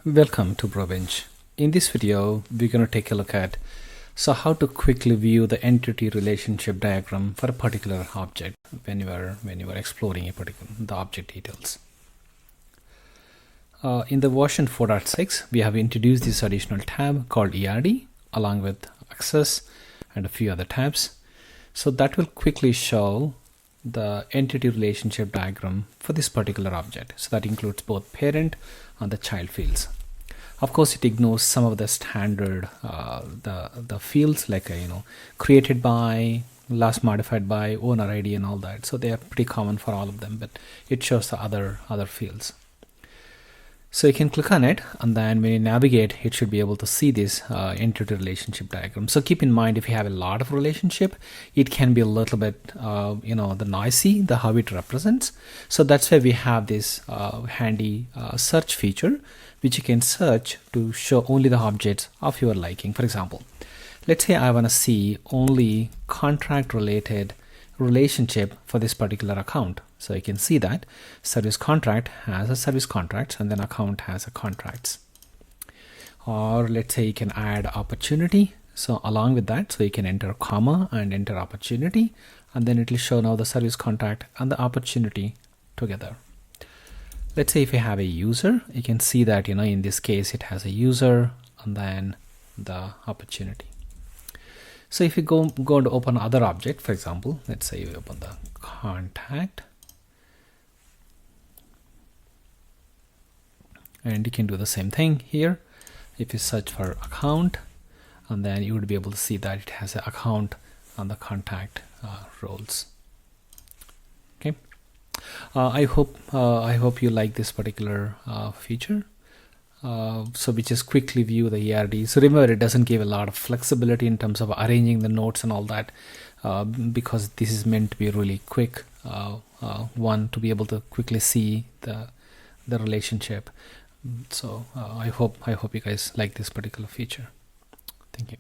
Welcome to Brobench. In this video, we're going to take a look at how to quickly view the entity relationship diagram for a particular object when you are exploring the object details. In the version 4.6, we have introduced this additional tab called ERD along with access and a few other tabs. So that will quickly show the entity relationship diagram for this particular object. So that includes both parent and the child fields. Of course, it ignores some of the standard the fields like created by, last modified by, owner ID and all that. So they are pretty common for all of them, but it shows the other fields. So you can click on it, and then when you navigate, it should be able to see this entity relationship diagram. So keep in mind, if you have a lot of relationship, it can be a little bit, the noisy, the how it represents. So that's why we have this handy search feature, which you can search to show only the objects of your liking. For example, let's say I want to see only contract related relationship for this particular account. So you can see that service contract has a service contracts and then account has a contracts. Or let's say you can add opportunity. So along with that, so you can enter comma and enter opportunity, and then it will show now the service contract and the opportunity together. Let's say if you have a user, you can see that in this case it has a user and then the opportunity. So if you go to open other object, for example, let's say you open the contact, and you can do the same thing here. If you search for account, and then you would be able to see that it has an account and the contact roles. Okay, I hope you like this particular feature. So we just quickly view the ERD. So remember, it doesn't give a lot of flexibility in terms of arranging the notes and all that, because this is meant to be really quick one to be able to quickly see the relationship. So I hope you guys like this particular feature. Thank you.